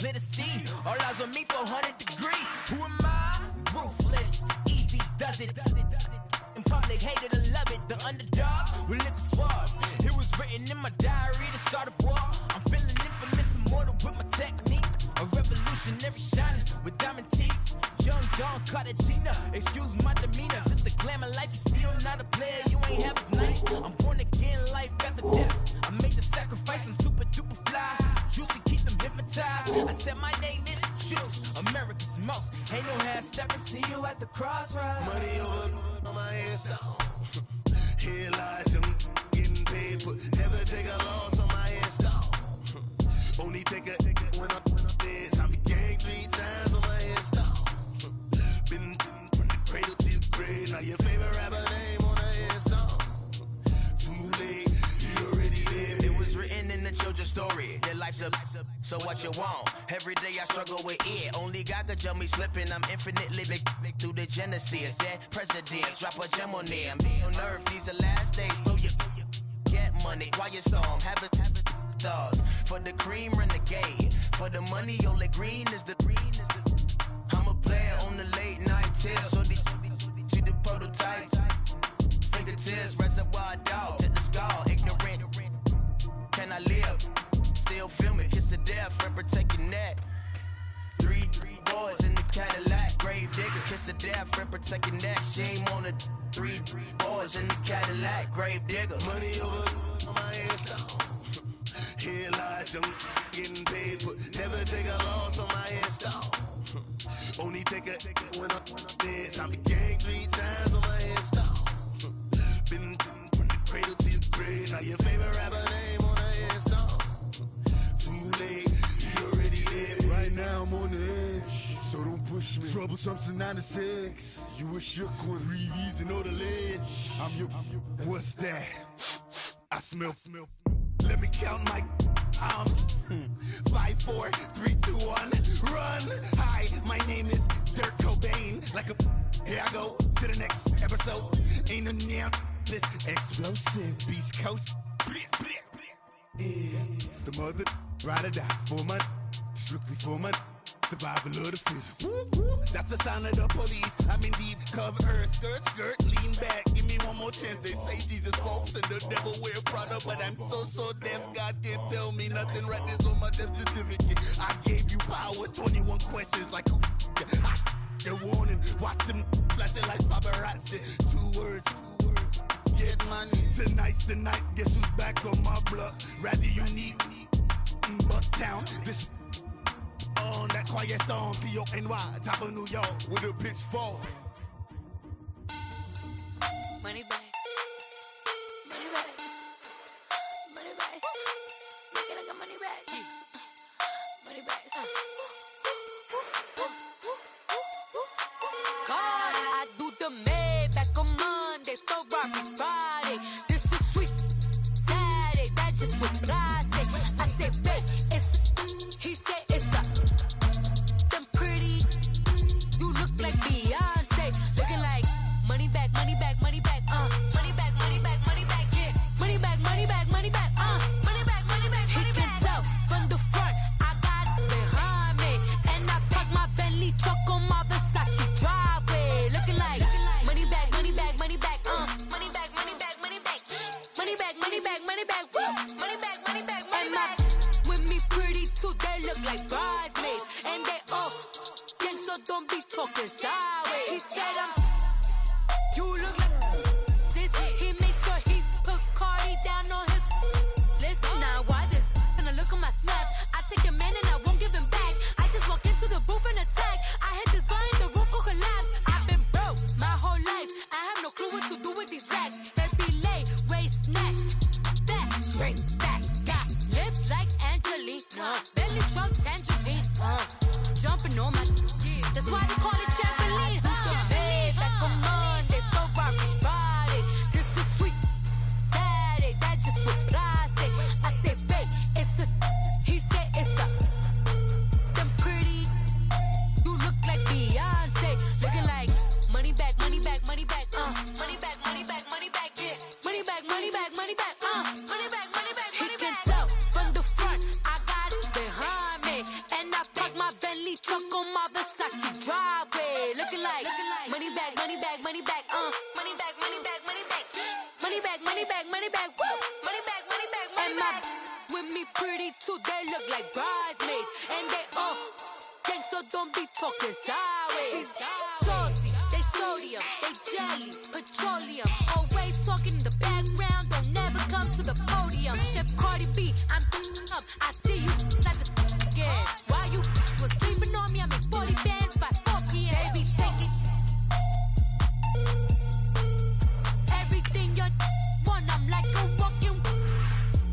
clear to see. All eyes on me, 400 degrees. Who am I? Ruthless, easy does it. In public, hated or love it. The underdogs with liquor swabs. It was written in my diary to start a war. I'm feeling infamous, immortal with my technique. A revolutionary shining with diamond teeth. Young Don Cartagena, excuse my demeanor. This the glamour life, you still not a player. You ain't half as nice. I'm born again, life after death. I made the sacrifice, I'm super duper fly. Juicy, keep them hypnotized. I said my name is Juice, America's most. Ain't no half stepping, see you at the crossroads. Money over on my hairstyle. Here lies young, getting paid, but never take a loss on my hairstyle. Only take a when I'm dead. I be gang 3 times on my hairstyle. Been from the cradle to the grave. Now your favorite rapper name on the hairstyle. Too late, you already dead. It was written in the children's story. Their life's a so what you want? Every day I struggle with it. Only God could tell me slipping. I'm infinitely big through the genesis. Dead presidents, drop a gem on them. On earth, these the last days. Throw your get money, quiet storm. Have it thoughts. For the cream, renegade. For the money, only green is the. I'm a player on the late night tips. So they see the prototype. Fingertips, reservoir dog. Check the skull, ignorant. Can I live? Still film it, kiss to death, friend, protect your neck. Three boys in the Cadillac, grave digger, kiss to death, friend, protect your neck. Shame on the three boys in the Cadillac, grave digger. Money over on my hairstyle. Here lies young, getting paid, but never take a loss on my hairstyle. Only take a when I'm dead. I be gang 3 times on my hairstyle. Been from the cradle to the grave. Now your favorite rapper name on the hairstyle. Too late, you already dead. Right now I'm on the edge, so don't push me. Troublesome to 9 to 6. You a shook one, breathe easy, know the ledge. I'm your, what's that? I smell. Let me count my 5, 4, 3, 2, 1, run. Hi, my name is Dirk Cobain. Like a, here I go to the next episode. Ain't no damn this explosive Beast Coast. Yeah. The mother ride or die for money, strictly for money. Survival of the fittest. That's the sound of the police. I'm indeed cover earth, skirt, lean back. Give me one more chance. They say Jesus walks and the devil wear Prada, but I'm so deaf. God can't tell me nothing. Right there's on my death certificate. I gave you power. 21 questions like who? Your warning. Watch them flashing like paparazzi. 2 words. Get money. Tonight's the night. Guess who's back on my block? Rather unique. Bucktown. This. On that quiet storm, T-O-N-Y, top of New York, with a pitchfork. Money back. Money back. Money back. Make it like a money back. Money back. God, I do the Maybach on Monday, Ferrari Friday. This is sweet Saturday, that's just what I say. I say, babe, it's he said it's a them pretty. You look like Beyonce, looking like money back, money back, money back, money back, money back, money back, yeah, money back, money back, money back, money back, money back, money back. He can tell from the front, I got it behind me, and I park my Bentley truck on my Versace driveway, looking like money back, money back, money back, money back, money back, money back, money back, money back, money back, money back, money back, money back. With me pretty too, they look like bridesmaids, and they all gang, so don't be talking sideways. He said you look like this. He makes sure he put Cardi down on his list. Now why this? And I look at my snap. I take a man and I won't give him back. I just walk into the booth and attack. I hit this guy in the roof will collapse. I've been broke my whole life. I have no clue what to do with these racks. Baby lay, waist snatch, back, straight back. Got lips like Angelina, belly truck tangerine, jumping on my. That's why they call it trampoline. Babe, like a Monday, Ferrari Friday. This is sweet Saturday, that's just what I say. I say, babe, it's a. He said it's a. Them pretty. You look like Beyonce, looking like money back, money back, money back, money back, money back, money back, yeah, money back, money back, money back, money back, money back. He can tell from the front, I got it behind me, and I. so don't be talking sideways. Salty, they sodium, they jelly, petroleum. Always talking in the background, don't never come to the podium. Chef Cardi B, I'm up. I see you like the again. Why you was sleeping on me? I make 40 bands by 4 p.m. They be taking everything you want. I'm like a walking.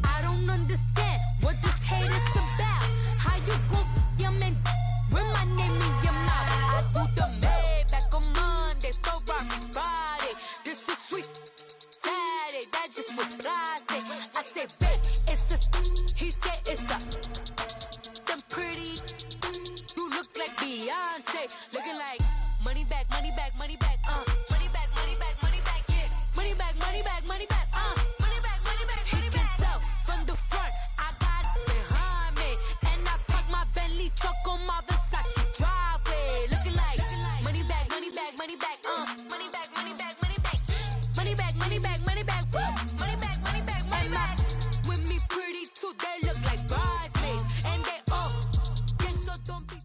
I don't understand what this hate is about. How you go your man with my name in your mouth? I do the Maybach on Monday, for Friday. This is sweet Saturday, that's just what I say. I say, babe, it's a. He said it's a. Them pretty. You look like Beyonce, looking like money back, money back, money back, money back, money back, money back, yeah. Money back, money back, money back, money back, money back. He can tell from the front, I got it behind me, and I park my Bentley truck on my Versace driveway, looking like money back, money back, money back, money back, money back, money back, money back, money back, money back, money back, money back, money back. With me pretty too, they look like bridesmaids, and they all gang, so don't be.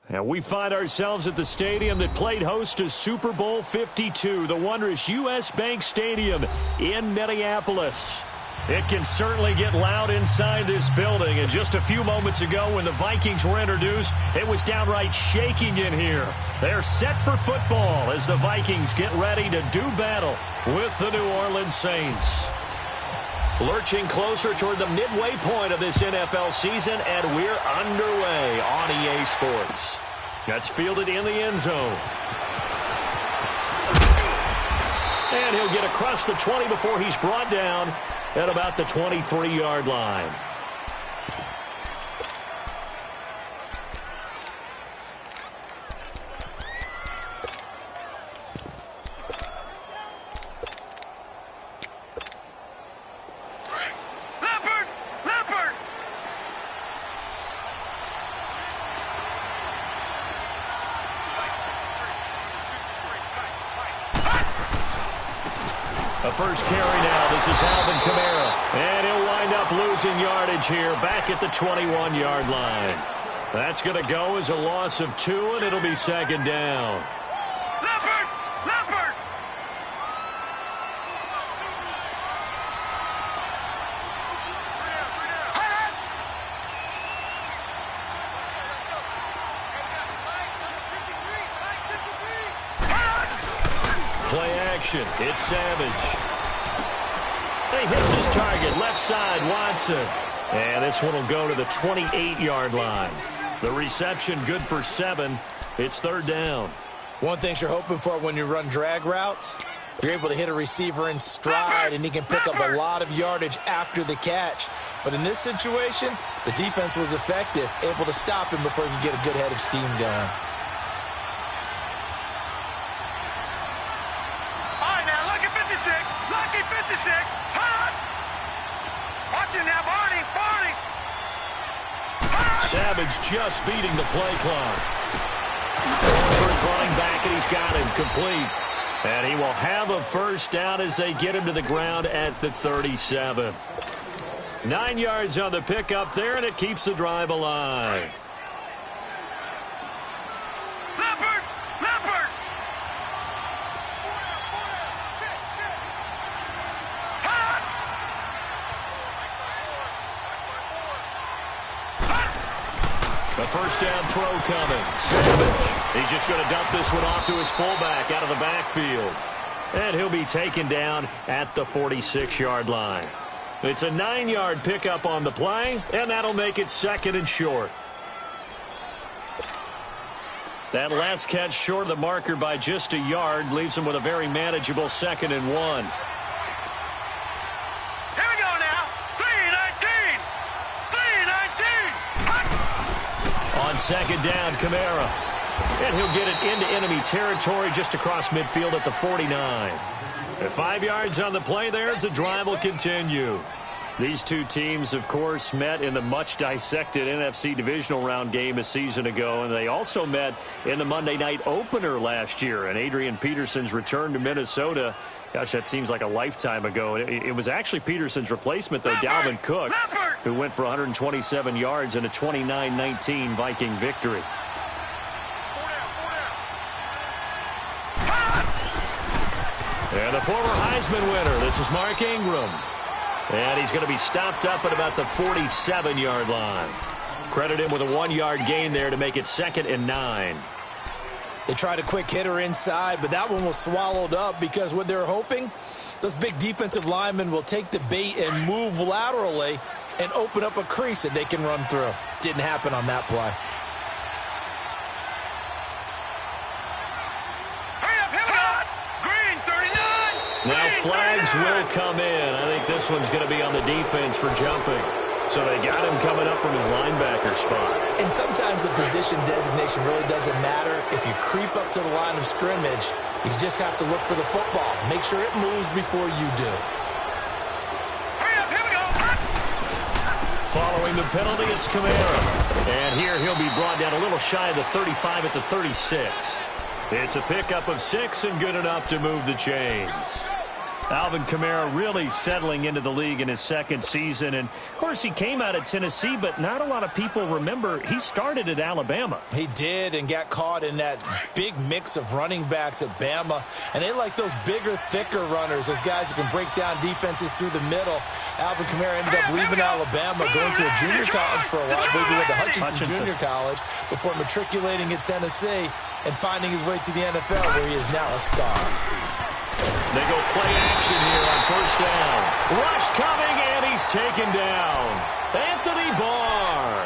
And we find ourselves at the stadium that played host to Super Bowl 52, the wondrous U.S. Bank Stadium in Minneapolis. It can certainly get loud inside this building. And just a few moments ago when the Vikings were introduced, it was downright shaking in here. They're set for football as the Vikings get ready to do battle with the New Orleans Saints. Lurching closer toward the midway point of this NFL season, and we're underway on EA Sports. That's fielded in the end zone. And he'll get across the 20 before he's brought down at about the 23-yard line. First carry now. This is Alvin Kamara. And he'll wind up losing yardage here back at the 21-yard line. That's going to go as a loss of 2, and it'll be second down. Leopard! Leopard! Play action. It's Savage. He hits his target, left side, Watson. And this one will go to the 28-yard line. The reception good for 7. It's third down. One thing you're hoping for when you run drag routes, you're able to hit a receiver in stride, and he can pick up a lot of yardage after the catch. But in this situation, the defense was effective, able to stop him before he could get a good head of steam going. All right, now, lucky 56. Lucky 56. Hot! Watch him now, Barney. Barney. Hot! Savage just beating the play clock. For his running back, and he's got him complete. And he will have a first down as they get him to the ground at the 37. 9 yards on the pickup there, and it keeps the drive alive. Leopard! Leopard! Hot! The first down throw coming. Savage. He's just going to dump this one off to his fullback out of the backfield. And he'll be taken down at the 46-yard line. It's a 9-yard pickup on the play, and that'll make it second and short. That last catch short of the marker by just a yard leaves him with a very manageable 2nd and 1. Here we go now. 3-19. 3-19. On second down, Kamara. And he'll get it into enemy territory just across midfield at the 49. 5 yards on the play there as the drive will continue. These two teams, of course, met in the much-dissected NFC divisional round game a season ago, and they also met in the Monday night opener last year. And Adrian Peterson's return to Minnesota, gosh, that seems like a lifetime ago. It was actually Peterson's replacement, though, Dalvin Cook, who went for 127 yards in a 29-19 Viking victory. And the former Heisman winner, this is Mark Ingram. And he's going to be stopped up at about the 47-yard line. Credit him with a 1-yard gain there to make it 2nd and 9. They tried a quick hitter inside, but that one was swallowed up because what they're hoping, those big defensive linemen will take the bait and move laterally and open up a crease that they can run through. Didn't happen on that play. Now flags will come in. I think this one's going to be on the defense for jumping. So they got him coming up from his linebacker spot. And sometimes the position designation really doesn't matter. If you creep up to the line of scrimmage, you just have to look for the football. Make sure it moves before you do. Following the penalty, it's Kamara. And here he'll be brought down a little shy of the 35 at the 36. It's a pickup of 6 and good enough to move the chains. Alvin Kamara really settling into the league in his 2nd season. And, of course, he came out of Tennessee, but not a lot of people remember he started at Alabama. He did and got caught in that big mix of running backs at Bama. And they like those bigger, thicker runners, those guys who can break down defenses through the middle. Alvin Kamara ended up leaving Alabama, going to a junior college for a while. I believe he went to Hutchinson Junior College before matriculating at Tennessee and finding his way to the NFL, where he is now a star. They go play action here on 1st down. Rush coming, and he's taken down. Anthony Barr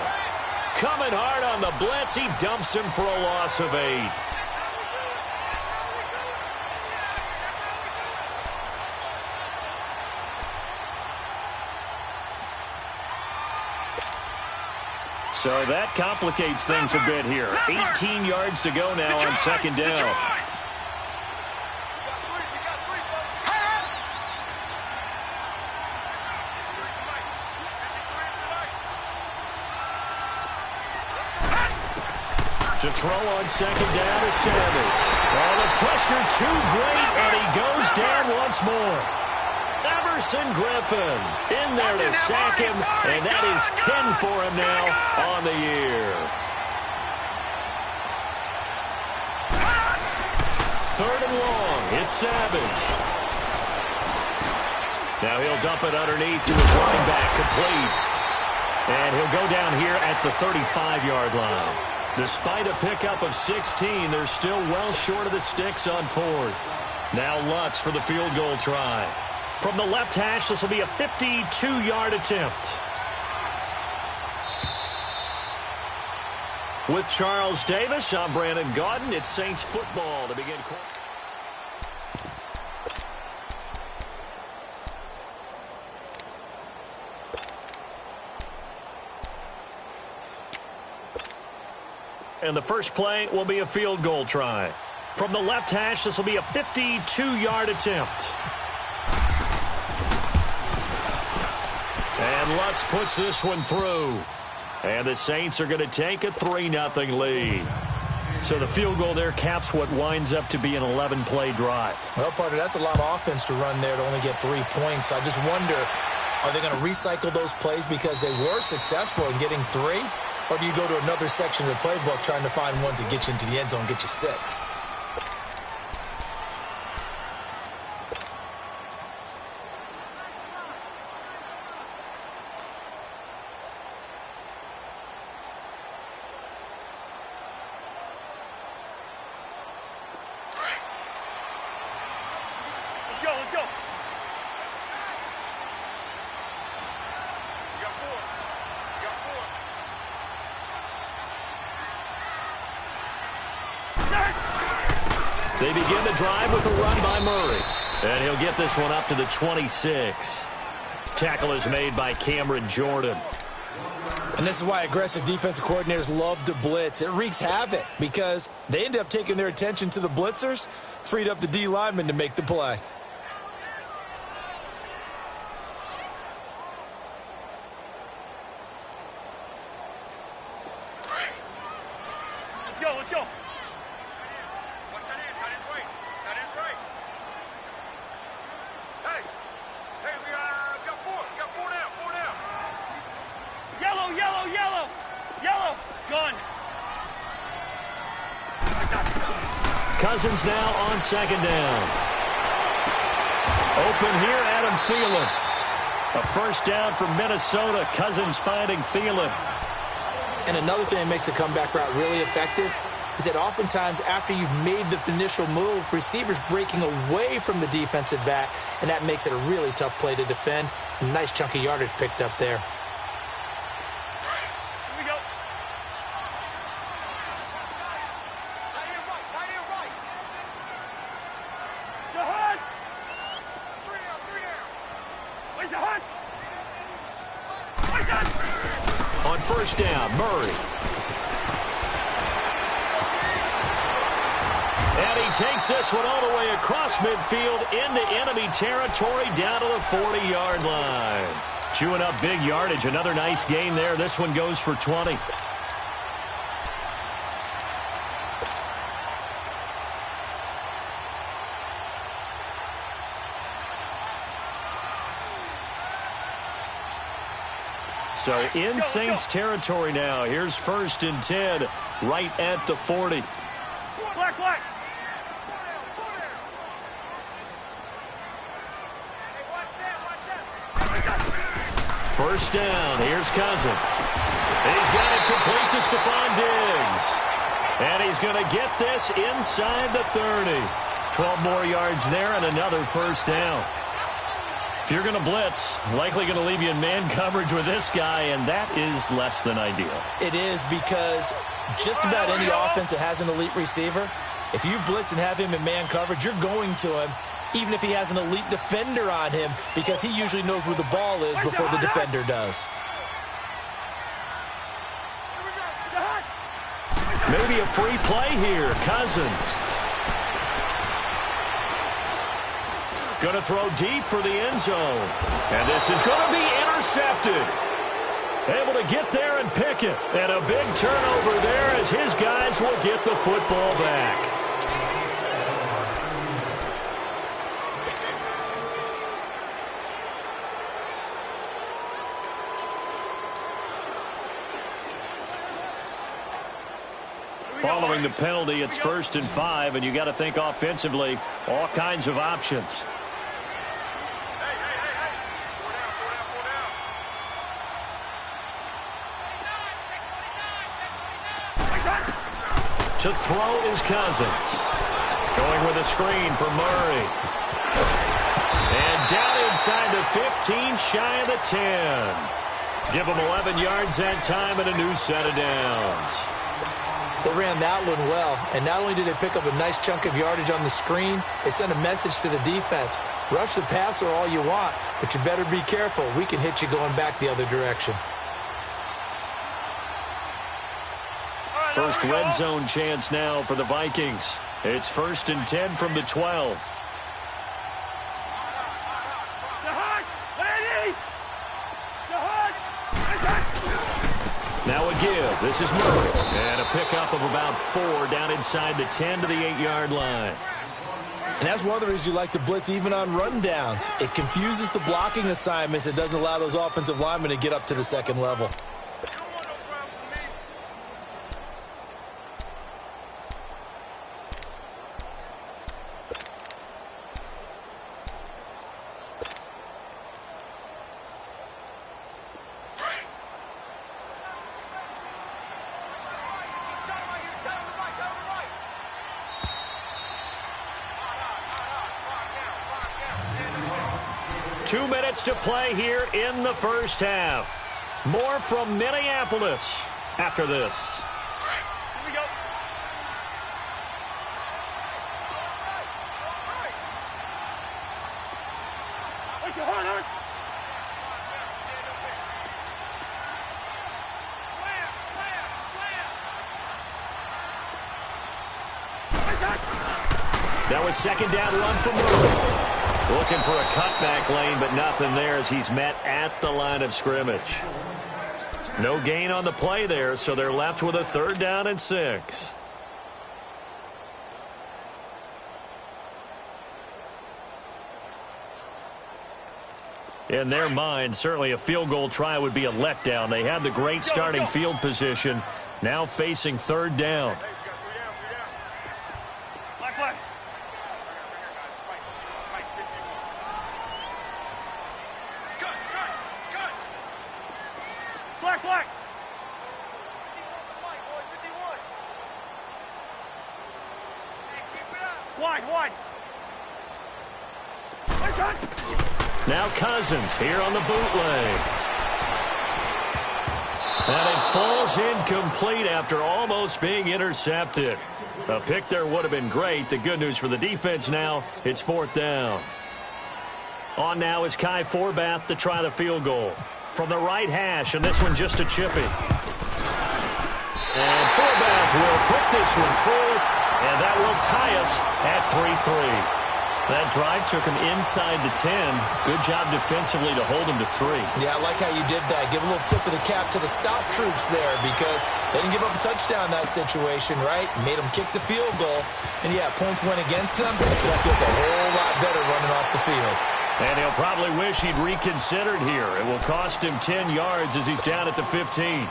coming hard on the blitz. He dumps him for a loss of 8. So that complicates things a bit here. 18 yards to go now on 2nd down. To throw on 2nd down is Savage. Oh, the pressure too great, and he goes down once more. Everson Griffin in there to sack him, and that is 10 for him now on the year. 3rd and long. It's Savage. Now he'll dump it underneath to his running back, complete. And he'll go down here at the 35-yard line. Despite a pickup of 16, they're still well short of the sticks on 4th. Now Lutz for the field goal try. From the left hash, this will be a 52-yard attempt. With Charles Davis, I'm Brandon Gaudin. It's Saints football to begin. And the first play will be a field goal try. From the left hash, this will be a 52-yard attempt. And Lutz puts this one through. And the Saints are going to take a 3-0 lead. So the field goal there caps what winds up to be an 11-play drive. Well, partner, that's a lot of offense to run there to only get 3 points. I just wonder, are they going to recycle those plays because they were successful in getting 3? Or do you go to another section of the playbook trying to find ones that get you into the end zone and get you 6? Let's go. They begin the drive with a run by Murray. And he'll get this one up to the 26. Tackle is made by Cameron Jordan. And this is why aggressive defensive coordinators love to blitz. It wreaks havoc because they end up taking their attention to the blitzers, freed up the D lineman to make the play. Let's go. Gone. Cousins now on 2nd down. Open here, Adam Thielen. A first down for Minnesota. Cousins finding Thielen. And another thing that makes a comeback route really effective is that oftentimes after you've made the initial move, receivers breaking away from the defensive back, and that makes it a really tough play to defend. A nice chunk of yardage picked up there. Here we go. Tight end right. The hunt. Three down. Where's the hunt? On first down, Murray. And he takes this one all the way across midfield into enemy territory down to the 40-yard line. Chewing up big yardage. Another nice gain there. This one goes for 20. So in Saints territory now. Here's 1st and 10 right at the 40. Black. First down. Here's Cousins. He's got it complete to Stephon Diggs. And he's going to get this inside the 30. 12 more yards there and another first down. If you're going to blitz, likely going to leave you in man coverage with this guy, and that is less than ideal. It is, because just about any offense that has an elite receiver, if you blitz and have him in man coverage, you're going to him, even if he has an elite defender on him, because he usually knows where the ball is before the defender does. Maybe a free play here. Cousins. Going to throw deep for the end zone. And this is going to be intercepted. Able to get there and pick it. And a big turnover there as his guys will get the football back. Following the penalty, it's 1st and 5, and you got to think offensively, all kinds of options. To throw is Cousins. Going with a screen for Murray. And down inside the 15, shy of the 10. Give them 11 yards that time and a new set of downs. They ran that one well, and not only did they pick up a nice chunk of yardage on the screen, they sent a message to the defense. Rush the passer all you want, but you better be careful. We can hit you going back the other direction. First red zone chance now for the Vikings. It's 1st and 10 from the 12. Now a give. This is Murray. And a pickup of about 4 down inside the 10 to the 8-yard line. And that's one of the reasons you like to blitz even on rundowns. It confuses the blocking assignments. It doesn't allow those offensive linemen to get up to the second level. To play here in the first half. More from Minneapolis after this. Here we go. Wait your heart, Hurt. That was 2nd down run for Murray. Looking for a cutback lane, but nothing there as he's met at the line of scrimmage. No gain on the play there, so they're left with a 3rd down and 6. In their mind, certainly a field goal try would be a letdown. They had the great starting field position, now facing 3rd down. Wide. Now Cousins here on the bootleg. And it falls incomplete after almost being intercepted. A pick there would have been great. The good news for the defense now, it's 4th down. On now is Kai Forbath to try the field goal. From the right hash, and this one just a chippy. And Forbath will put this one through, and that will tie us at 3-3. That drive took him inside the 10. Good job defensively to hold him to 3. Yeah, I like how you did that. Give a little tip of the cap to the stop troops there because they didn't give up a touchdown in that situation, right? Made them kick the field goal. And, yeah, points went against them. That feels a whole lot better running off the field. And he'll probably wish he'd reconsidered here. It will cost him 10 yards as he's down at the 15.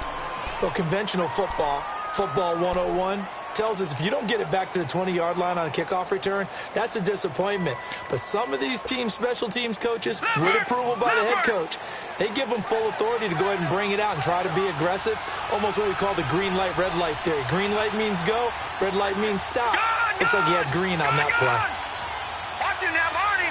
Well, conventional football 101, tells us if you don't get it back to the 20-yard line on a kickoff return, that's a disappointment. But some of these special teams coaches, with approval by the head coach, they give them full authority to go ahead and bring it out and try to be aggressive. Almost what we call the green light, red light theory. Green light means go, red light means stop. Looks like he had green on that play. Watch it now, Barney.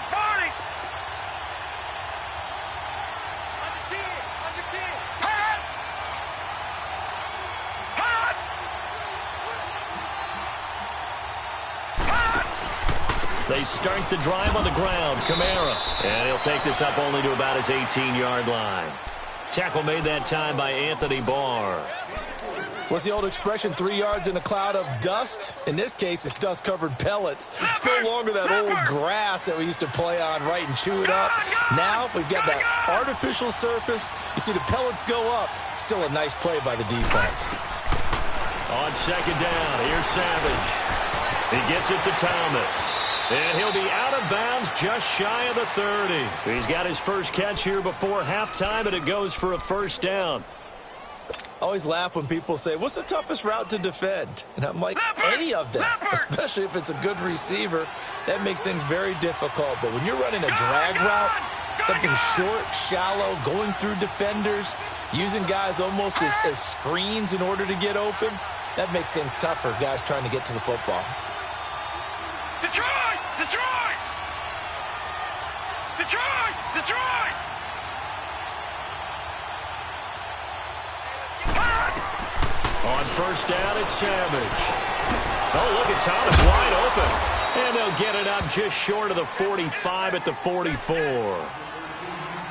They start the drive on the ground. Kamara. And he'll take this up only to about his 18-yard line. Tackle made that time by Anthony Barr. What's the old expression, 3 yards in a cloud of dust? In this case, it's dust-covered pellets. It's no longer that old grass that we used to play on, right, and chew it up. Now we've got that artificial surface. You see the pellets go up. Still a nice play by the defense. On 2nd down, here's Savage. He gets it to Thomas. And he'll be out of bounds just shy of the 30. He's got his first catch here before halftime, and it goes for a 1st down. I always laugh when people say, what's the toughest route to defend? And I'm like, any of them, especially if it's a good receiver. That makes things very difficult. But when you're running a drag route, something short, shallow, going through defenders, using guys almost as screens in order to get open, that makes things tough for guys trying to get to the football. Detroit! On 1st down, it's Savage. Oh, look at Thomas wide open. And they'll get it up just short of the 45 at the 44.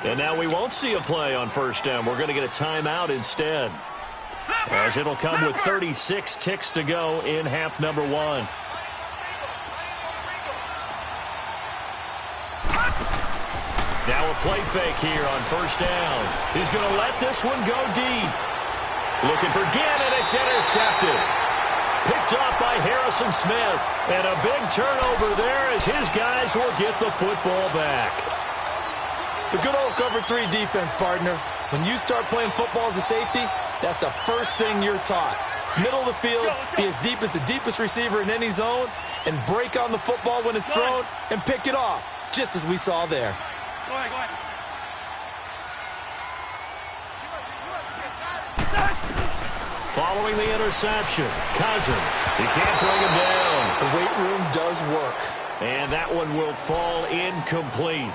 And now we won't see a play on 1st down. We're going to get a timeout instead, as it'll come with 36 ticks to go in half number 1. Now a play fake here on 1st down. He's going to let this one go deep. Looking for Ginn, and it's intercepted. Picked off by Harrison Smith. And a big turnover there as his guys will get the football back. The good old cover 3 defense, partner. When you start playing football as a safety, that's the first thing you're taught. Middle of the field, be as deep as the deepest receiver in any zone, and break on the football when it's thrown and pick it off, just as we saw there. Go ahead. Following the interception, Cousins. He can't bring him down. The weight room does work. And that one will fall incomplete.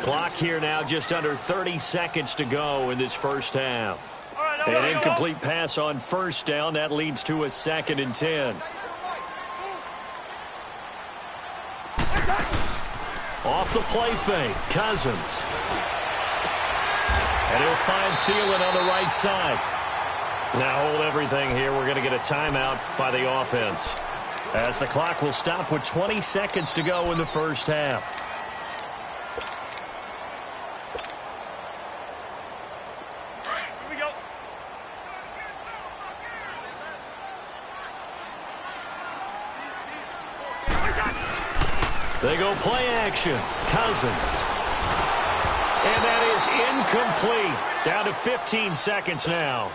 Clock here now just under 30 seconds to go in this 1st half. An incomplete pass on 1st down. That leads to a 2nd and 10. Off the play fake, Cousins. And he'll find Thielen on the right side. Now hold everything here. We're going to get a timeout by the offense, as the clock will stop with 20 seconds to go in the 1st half. Here we go. They go play action. Cousins. And that is incomplete. Down to 15 seconds now.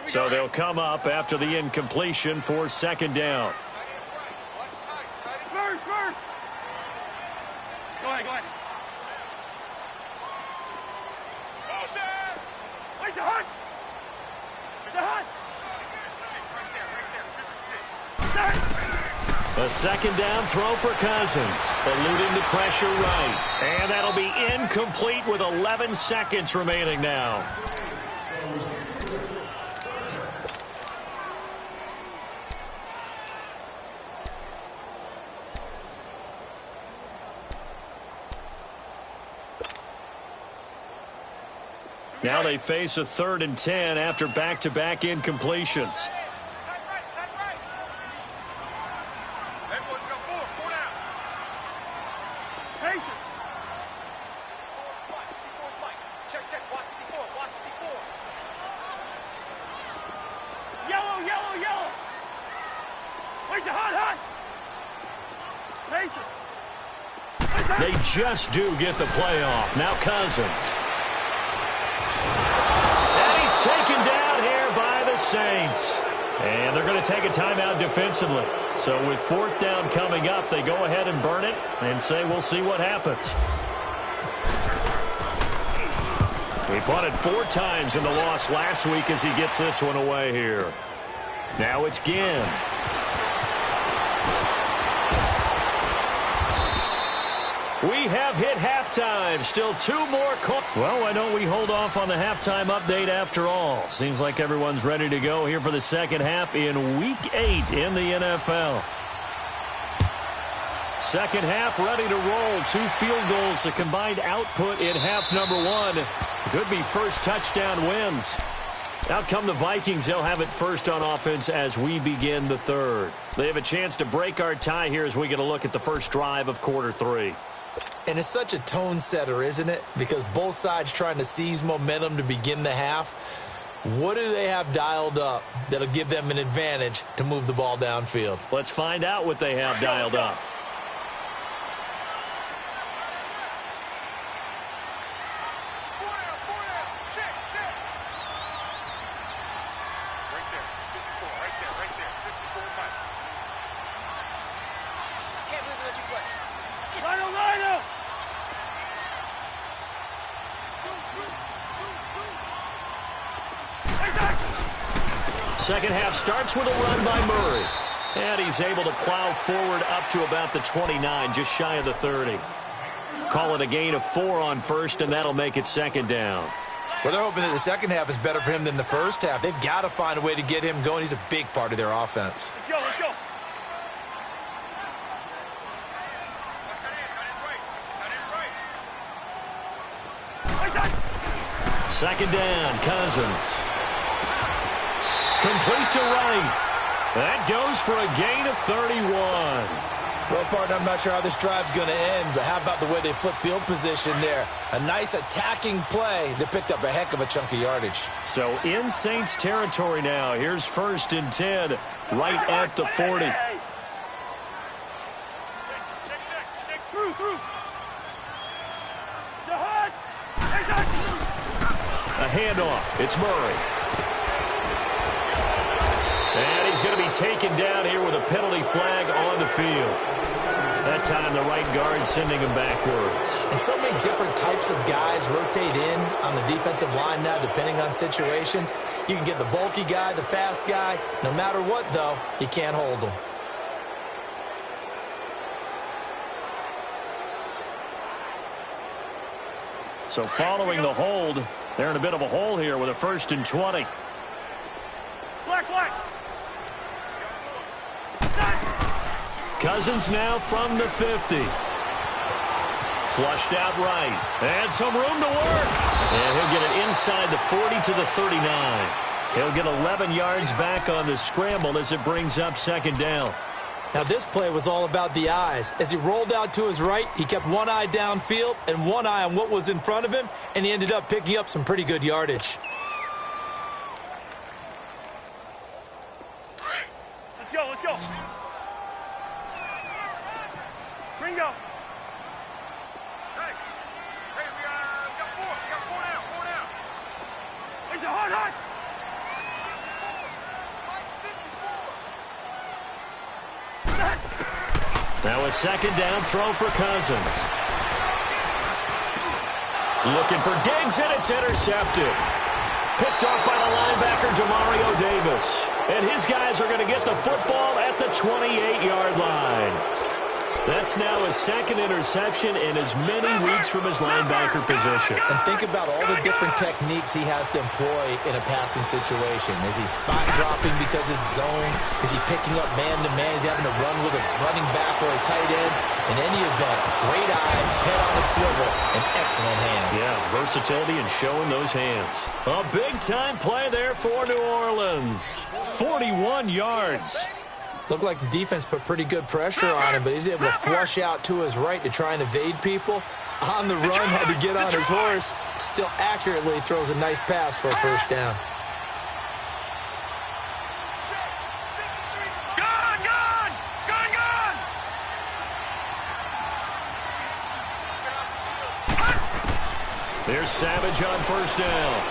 So they'll come up after the incompletion for 2nd down. Spurs! Go ahead. second down throw for Cousins, eluding the pressure right. And that'll be incomplete with 11 seconds remaining now. Now they face a 3rd and 10 after back-to-back incompletions. They just do get the play off. Now Cousins. And he's taken down here by the Saints. And they're going to take a timeout defensively. So with 4th down coming up, they go ahead and burn it and say we'll see what happens. He punted 4 times in the loss last week as he gets this one away here. Now it's Ginn. We have hit halftime. Still 2 more calls. Well, why don't we hold off on the halftime update after all? Seems like everyone's ready to go here for the second half in Week 8 in the NFL. Second half ready to roll. 2 field goals, the combined output in half number 1. Could be first touchdown wins. Out come the Vikings. They'll have it first on offense as we begin the third. They have a chance to break our tie here as we get a look at the first drive of quarter 3. And it's such a tone setter, isn't it? Because both sides trying to seize momentum to begin the half. What do they have dialed up that'll give them an advantage to move the ball downfield? Let's find out what they have dialed up. Second half starts with a run by Murray. And he's able to plow forward up to about the 29, just shy of the 30. Call it a gain of 4 on first, and that'll make it second down. Well, they're hoping that the second half is better for him than the first half. They've got to find a way to get him going. He's a big part of their offense. Let's go, let's go. Second down, Cousins. Complete to right. That goes for a gain of 31. Well, partner, I'm not sure how this drive's going to end, but how about the way they flip field position there? A nice attacking play that picked up a heck of a chunk of yardage. So in Saints territory now. Here's 1st and 10, right at the 40. Check through. A handoff. It's Murray. And he's going to be taken down here with a penalty flag on the field. That time the right guard sending him backwards. And so many different types of guys rotate in on the defensive line now depending on situations. You can get the bulky guy, the fast guy. No matter what, though, you can't hold them. So following the hold, they're in a bit of a hole here with a 1st and 20. Black. Cousins now from the 50. Flushed out right. And some room to work. And he'll get it inside the 40 to the 39. He'll get 11 yards back on the scramble as it brings up second down. Now, this play was all about the eyes. As he rolled out to his right, he kept one eye downfield and one eye on what was in front of him, and he ended up picking up some pretty good yardage. Let's go. Ringo. Hey, we got 4 now. It's a hard. Now a second down throw for Cousins. Looking for Diggs, and it's intercepted. Picked off by the linebacker, Demario Davis. And his guys are going to get the football at the 28-yard line. That's now his second interception in as many weeks from his linebacker position. And think about all the different techniques he has to employ in a passing situation. Is he spot dropping because it's zone? Is he picking up man-to-man? Is he having to run with a running back or a tight end? In any event, great eyes, head on a swivel, and excellent hands. Yeah, versatility and showing those hands. A big-time play there for New Orleans. 41 yards. Looked like the defense put pretty good pressure on him, but he's able to flush out to his right to try and evade people. On the run, had to get on his horse. Still accurately throws a nice pass for a first down. There's Savage on first down.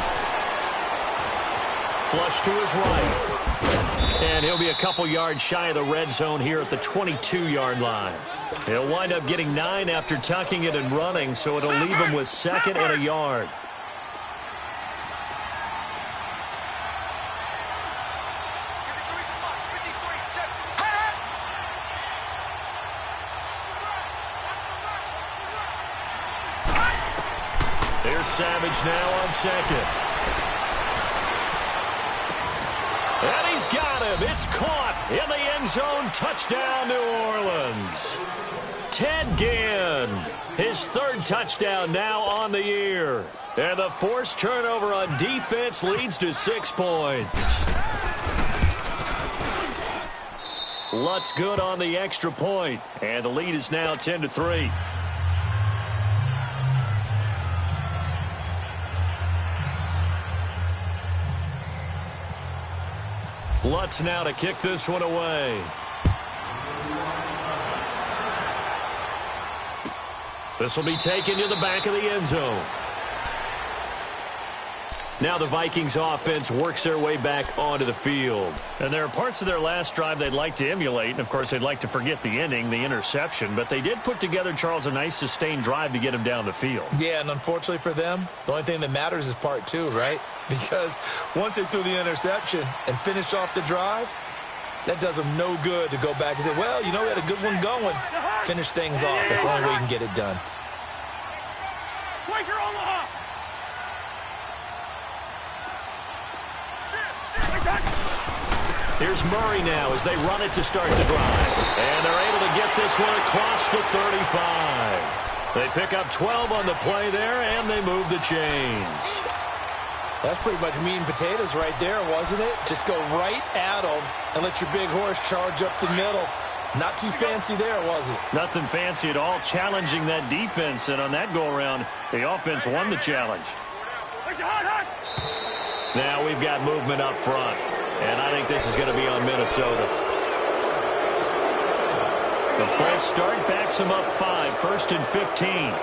Flush to his right. And he'll be a couple yards shy of the red zone here at the 22-yard line. He'll wind up getting 9 after tucking it and running, so it'll leave him with second and a yard. There's Savage now on second. And he's got him. It's caught in the end zone. Touchdown, New Orleans. Ted Ginn, his third touchdown now on the year. And the forced turnover on defense leads to 6 points. Lutz good on the extra point. And the lead is now 10-3. Lutz now to kick this one away. This will be taken to the back of the end zone. Now the Vikings offense works their way back onto the field. And there are parts of their last drive they'd like to emulate. And, of course, they'd like to forget the ending, the interception. But they did put together, Charles, a nice sustained drive to get him down the field. Yeah, and unfortunately for them, the only thing that matters is part 2, right? Because once they threw the interception and finished off the drive, that does them no good to go back and say, well, you know, we had a good one going. Finish things off. That's the only way you can get it done. Here's Murray now as they run it to start the drive. And they're able to get this one across the 35. They pick up 12 on the play there, and they move the chains. That's pretty much meat and potatoes right there, wasn't it? Just go right at them and let your big horse charge up the middle. Not too fancy there, was it? Nothing fancy at all, challenging that defense. And on that go-around, the offense won the challenge. Now we've got movement up front. And I think this is going to be on Minnesota. The false start backs him up 5, 1st and 15.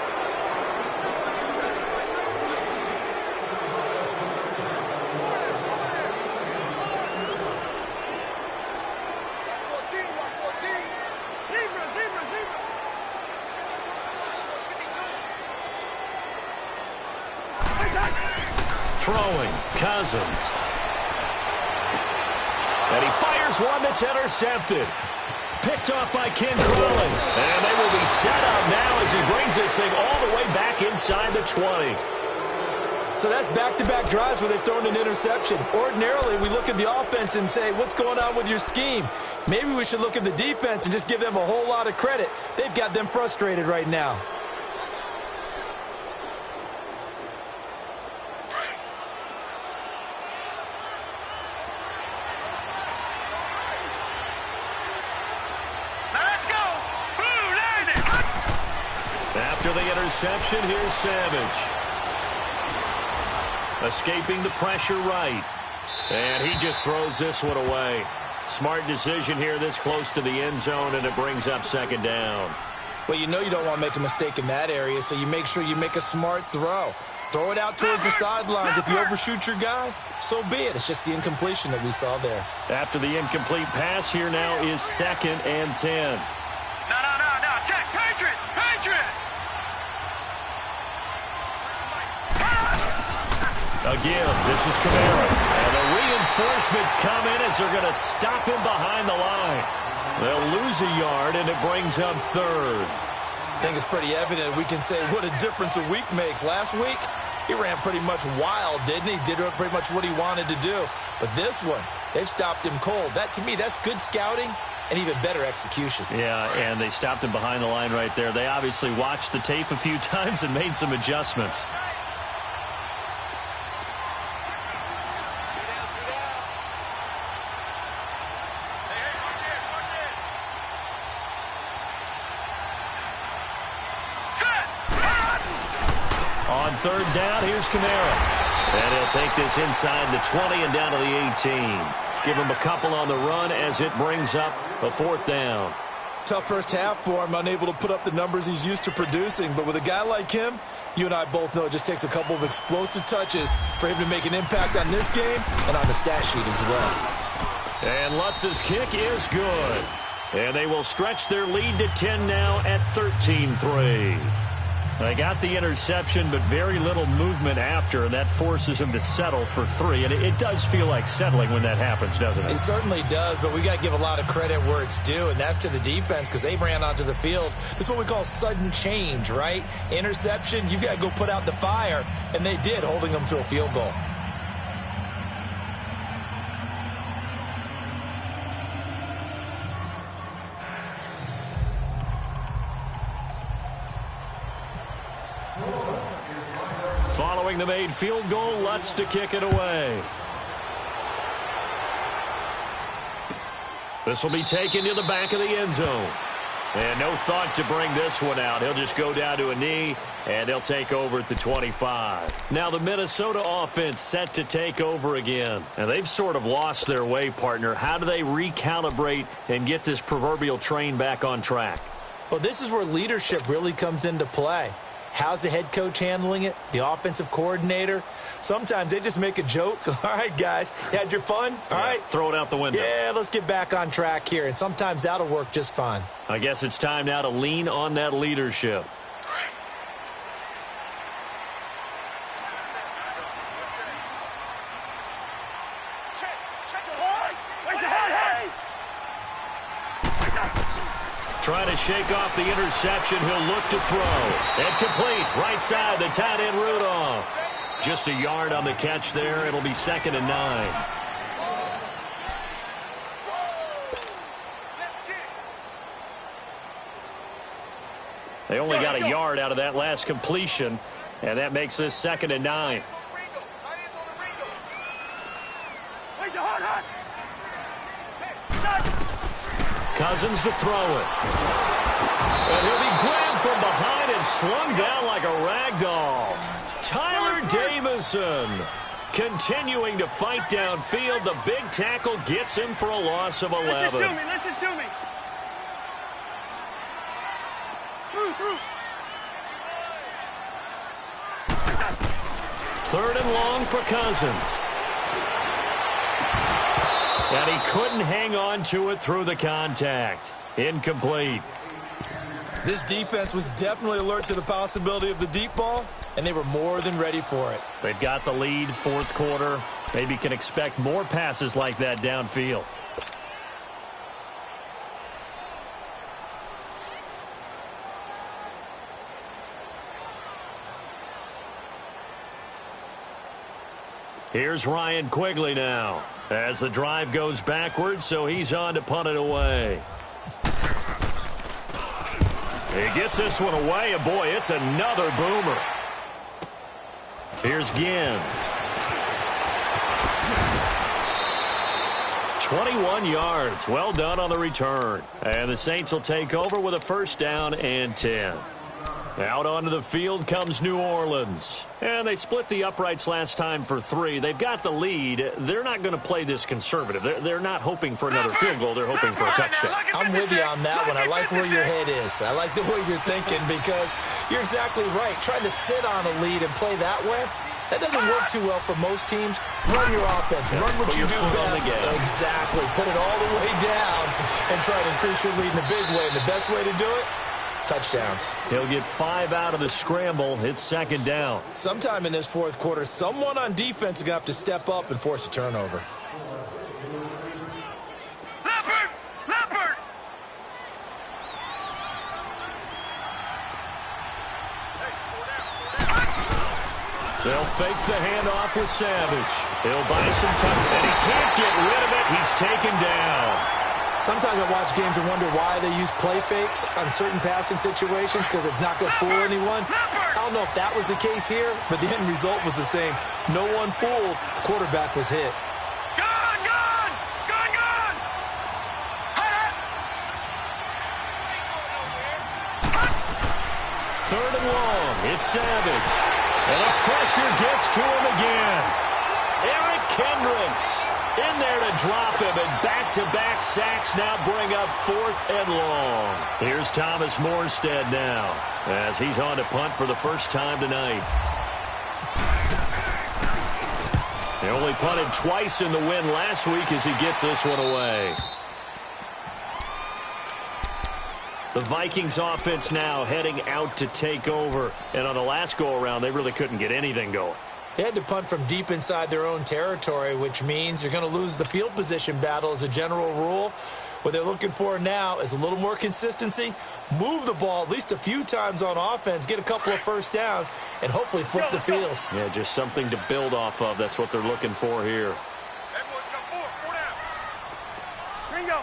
Throwing, Cousins. And he fires one that's intercepted. Picked off by Ken Crowley. And they will be set up now as he brings this thing all the way back inside the 20. So that's back-to-back drives where they've thrown an interception. Ordinarily, we look at the offense and say, what's going on with your scheme? Maybe we should look at the defense and just give them a whole lot of credit. They've got them frustrated right now. After the interception, here's Savage. Escaping the pressure right. And he just throws this one away. Smart decision here this close to the end zone, and it brings up second down. Well, you know you don't want to make a mistake in that area, so you make sure you make a smart throw. Throw it out towards the sidelines. If you overshoot your guy, so be it. It's just the incompletion that we saw there. After the incomplete pass, here now is 2nd and 10. No. Check. Patriot. Again, this is Kamara. And a Reinforcements come in as they're going to stop him behind the line. They'll lose a yard, and it brings up third. I think it's pretty evident we can say what a difference a week makes. Last week, he ran pretty much wild, didn't he? Did pretty much what he wanted to do. But this one, they've stopped him cold. That, to me, that's good scouting and even better execution. Yeah, and they stopped him behind the line right there. They obviously watched the tape a few times and made some adjustments. On third down, here's Kamara. And he'll take this inside the 20 and down to the 18. Give him a couple on the run as it brings up a fourth down. Tough first half for him, unable to put up the numbers he's used to producing. But with a guy like him, you and I both know it just takes a couple of explosive touches for him to make an impact on this game and on the stat sheet as well. And Lutz's kick is good. And they will stretch their lead to 10 now at 13-3. They got the interception, but very little movement after, and that forces him to settle for 3. And it does feel like settling when that happens, doesn't it? It certainly does, but we got to give a lot of credit where it's due, and that's to the defense because they ran onto the field. This is what we call sudden change, right? Interception, you got to go put out the fire, and they did, holding them to a field goal. Following the made field goal, Lutz to kick it away. This will be taken to the back of the end zone. And no thought to bring this one out. He'll just go down to a knee, and they'll take over at the 25. Now the Minnesota offense set to take over again. And they've sort of lost their way, partner. How do they recalibrate and get this proverbial train back on track? Well, this is where leadership really comes into play. How's the head coach handling it? The offensive coordinator? Sometimes they just make a joke. All right, guys, had your fun? All right. Throw it out the window. Yeah, let's get back on track here. And sometimes that'll work just fine. I guess it's time now to lean on that leadership. Trying to shake off the interception. He'll look to throw. And complete. Right side, the tight end Rudolph. Just a yard on the catch there. It'll be 2nd and 9. They only got a yard out of that last completion, and that makes this 2nd and 9. Cousins to throw it. And he'll be grabbed from behind and slung down like a rag doll. Tyler Davison continuing to fight downfield. The big tackle gets him for a loss of 11. Let's just do me. Through. 3rd and long for Cousins. And he couldn't hang on to it through the contact. Incomplete. This defense was definitely alert to the possibility of the deep ball, and they were more than ready for it. They've got the lead, 4th quarter. Maybe can expect more passes like that downfield. Here's Ryan Quigley now as the drive goes backwards, so he's on to punt it away. He gets this one away, and boy, it's another boomer. Here's Ginn. 21 yards. Well done on the return. And the Saints will take over with a 1st down and 10. Out onto the field comes New Orleans. And they split the uprights last time for 3. They've got the lead. They're not going to play this conservative. They're not hoping for another field goal. They're hoping for a touchdown. I'm with you on that one. I like where your head is. I like the way you're thinking because you're exactly right. Trying to sit on a lead and play that way, that doesn't work too well for most teams. Run your offense. Run what you do best. Exactly. Put it all the way down and try to increase your lead in a big way. And the best way to do it, touchdowns. He'll get 5 out of the scramble. It's 2nd down. Sometime in this 4th quarter, someone on defense is going to have to step up and force a turnover. They'll fake the handoff with Savage. He'll buy some time, and he can't get rid of it. He's taken down. Sometimes I watch games and wonder why they use play fakes on certain passing situations because it's not going to fool anyone. I don't know if that was the case here, but the end result was the same. No one fooled. The quarterback was hit. Third and long. It's Savage. And the pressure gets to him again. Eric Kendricks in there to drop him, and back-to-back sacks now bring up 4th and long. Here's Thomas Morstead now as he's on to punt for the first time tonight. He only punted twice in the win last week as he gets this one away. The Vikings offense now heading out to take over. And on the last go-around, they really couldn't get anything going. They had to punt from deep inside their own territory, which means you're going to lose the field position battle as a general rule. What they're looking for now is a little more consistency, move the ball at least a few times on offense, get a couple of first downs, and hopefully flip the field. Yeah, just something to build off of. That's what they're looking for here. Everyone's got 4 down. Bingo.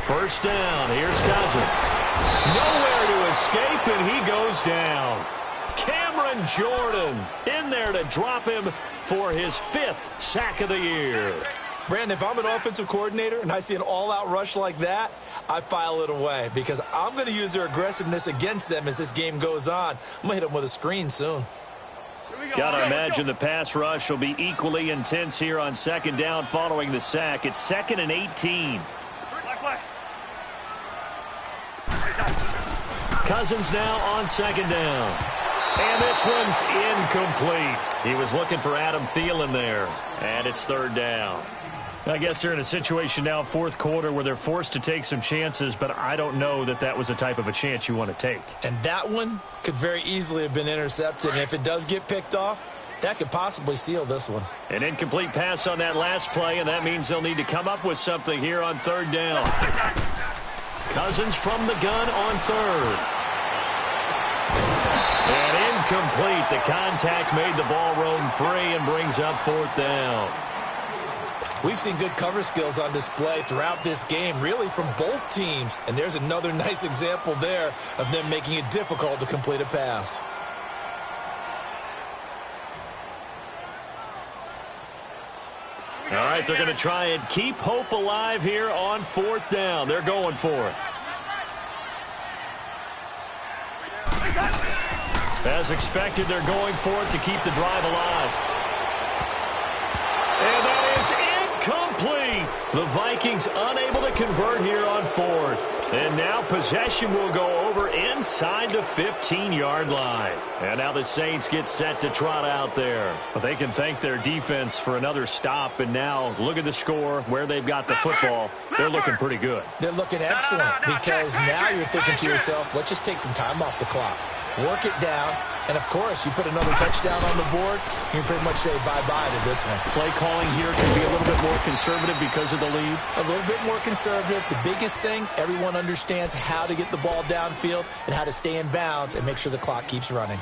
First down. Here's Cousins. Nowhere to escape, and he goes down. Cameron Jordan in there to drop him for his 5th sack of the year. Brandon, if I'm an offensive coordinator and I see an all-out rush like that, I file it away because I'm going to use their aggressiveness against them as this game goes on. I'm going to hit them with a screen soon. Got to imagine the pass rush will be equally intense here on 2nd down following the sack. It's 2nd and 18. Cousins now on 2nd down. And this one's incomplete. He was looking for Adam Thielen there. And it's 3rd down. I guess they're in a situation now, 4th quarter, where they're forced to take some chances, but I don't know that that was the type of a chance you want to take. And that one could very easily have been intercepted. And if it does get picked off, that could possibly seal this one. An incomplete pass on that last play, and that means they'll need to come up with something here on 3rd down. Cousins from the gun on 3rd. And incomplete. The contact made the ball roam free and brings up 4th down. We've seen good cover skills on display throughout this game, really from both teams. And there's another nice example there of them making it difficult to complete a pass. All right, they're going to try and keep hope alive here on 4th down. They're going for it. As expected, they're going for it to keep the drive alive. And that is incomplete. The Vikings unable to convert here on 4th. And now possession will go over inside the 15-yard line. And now the Saints get set to trot out there. But they can thank their defense for another stop. And now look at the score, where they've got the football. They're looking pretty good. They're looking excellent because now you're thinking to yourself, let's just take some time off the clock. Work it down, and, of course, you put another touchdown on the board, you can pretty much say bye-bye to this one. Play calling here can be a little bit more conservative because of the lead. A little bit more conservative. The biggest thing, everyone understands how to get the ball downfield and how to stay in bounds and make sure the clock keeps running.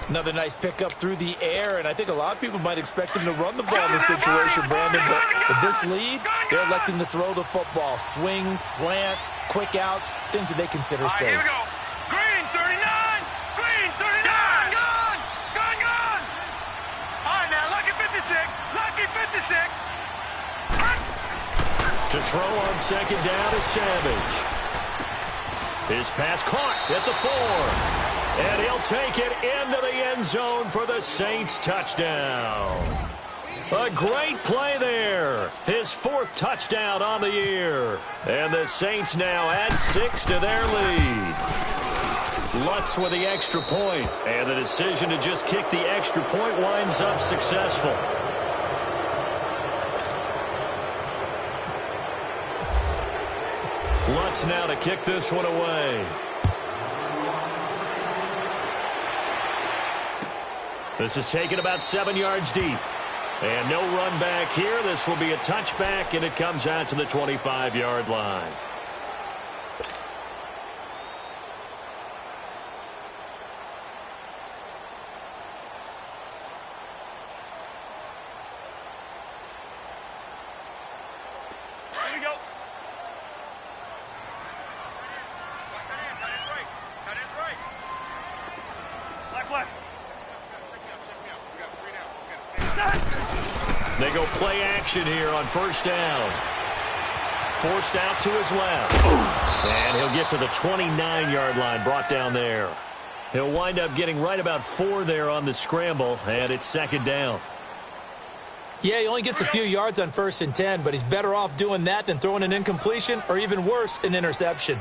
Another nice pickup through the air, and I think a lot of people might expect them to run the ball in this situation, Brandon, but with this lead, they're electing to throw the football. Swings, slants, quick outs, things that they consider safe. Here we go. Green, 39. Green, 39. Gun. Gun, gun. All right, now, lucky 56. Lucky 56. To throw on 2nd down is Savage. His pass caught at the 4. And he'll take it into the end zone for the Saints touchdown. A great play there. His 4th touchdown on the year. And the Saints now add 6 to their lead. Lutz with the extra point. And the decision to just kick the extra point winds up successful. Lutz now to kick this one away. This is taken about 7 yards deep. And no run back here. This will be a touchback, and it comes out to the 25-yard line. Here we go. Black. They go play action here on first down. Forced out to his left. And he'll get to the 29-yard line, brought down there. He'll wind up getting right about 4 there on the scramble, and it's second down. Yeah, he only gets a few yards on 1st and 10, but he's better off doing that than throwing an incompletion or even worse, an interception.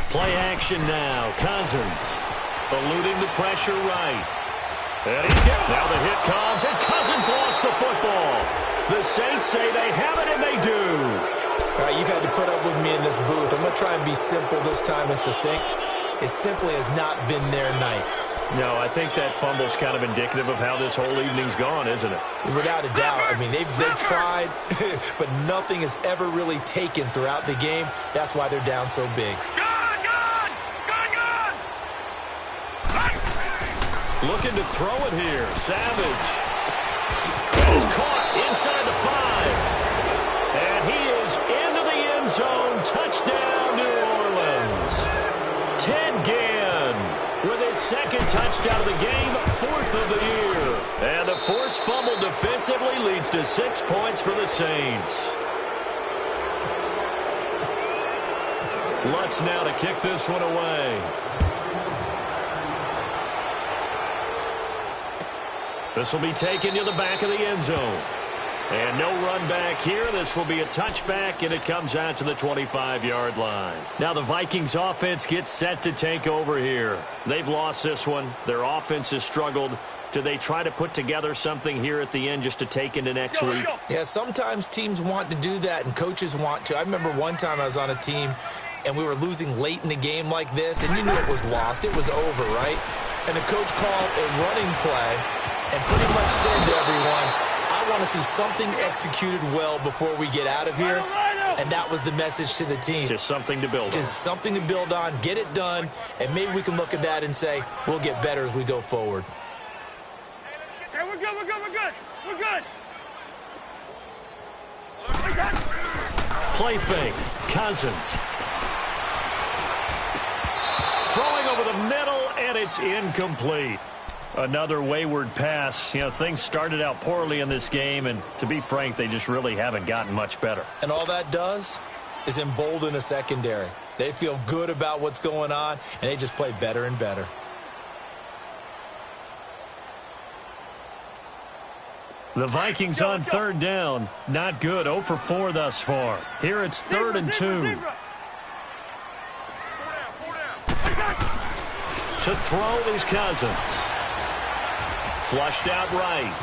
Play action now. Cousins eluding the pressure right. And he's hit. Now the hit comes, and Cousins lost the football. The Saints say they have it, and they do. All right, you've had to put up with me in this booth. I'm going to try and be simple this time and succinct. It simply has not been their night. No, I think that fumble's kind of indicative of how this whole evening's gone, isn't it? Without a doubt. I mean, they've tried, but nothing has ever really taken throughout the game. That's why they're down so big. Looking to throw it here. Savage. That is caught inside the 5. And he is into the end zone. Touchdown, New Orleans. Ted Ginn with his second touchdown of the game, 4th of the year. And the forced fumble defensively leads to 6 points for the Saints. Lutz now to kick this one away. This will be taken to the back of the end zone. And no run back here. This will be a touchback, and it comes out to the 25-yard line. Now the Vikings offense gets set to take over here. They've lost this one. Their offense has struggled. Do they try to put together something here at the end just to take into next week? Yeah, sometimes teams want to do that, and coaches want to. I remember one time I was on a team, and we were losing late in the game like this, and you knew it was lost. It was over, right? And the coach called a running play and pretty much said to everyone, I want to see something executed well before we get out of here. And that was the message to the team. Just something to build on. Just something to build on, get it done, and maybe we can look at that and say, we'll get better as we go forward. Okay, we're good. Play fake. Cousins. Throwing over the middle, and it's incomplete. Another wayward pass. You know, things started out poorly in this game, and to be frank, they just really haven't gotten much better. And all that does is embolden a secondary. They feel good about what's going on, and they just play better and better. The Vikings on third down. Not good. 0 for 4 thus far. Here it's 3rd and 2. To throw is Cousins. Flushed out right.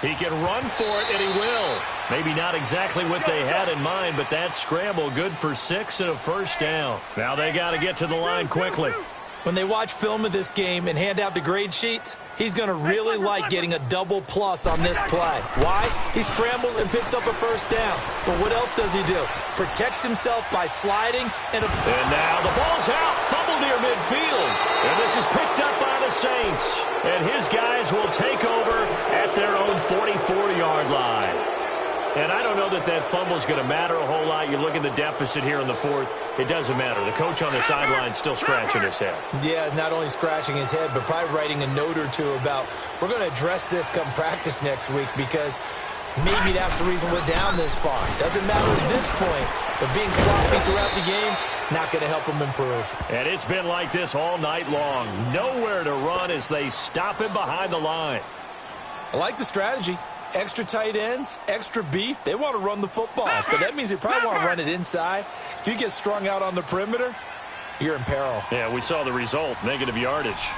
He can run for it, and he will. Maybe not exactly what they had in mind, but that scramble good for 6 and a first down. Now they got to get to the line quickly. When they watch film of this game and hand out the grade sheets, he's going to really like getting a double plus on this play. Why? He scrambles and picks up a first down. But what else does he do? Protects himself by sliding. And now the ball's out. Fumble near midfield. And this is picked up by the Saints. And his guys will take over at their own 44-yard line. And I don't know that that fumble is going to matter a whole lot. You look at the deficit here in the 4th. It doesn't matter. The coach on the sideline is still scratching his head. Yeah, not only scratching his head, but probably writing a note or two about, we're going to address this come practice next week, because maybe that's the reason we're down this far. Doesn't matter at this point, but being sloppy throughout the game, not going to help him improve. And it's been like this all night long. Nowhere to run as they stop him behind the line. I like the strategy. Extra tight ends, extra beef. They want to run the football, but that means they probably want to run it inside. If you get strung out on the perimeter, you're in peril. Yeah, we saw the result, negative yardage.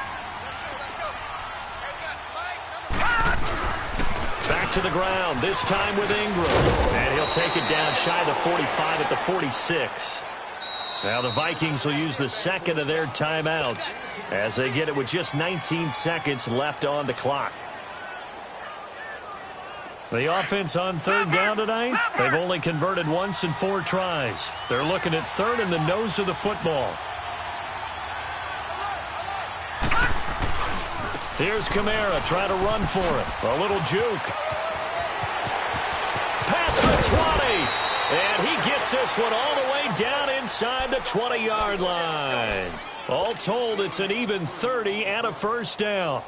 Back to the ground, this time with Ingram. And he'll take it down shy of the 45 at the 46. Now the Vikings will use the second of their timeouts as they get it with just 19 seconds left on the clock. The offense on third down tonight, they've only converted once in 4 tries. They're looking at third in the nose of the football. Here's Kamara trying to run for it. A little juke. Past the 20. And he gets this one all the way down inside the 20-yard line. All told, it's an even 30 and a first down.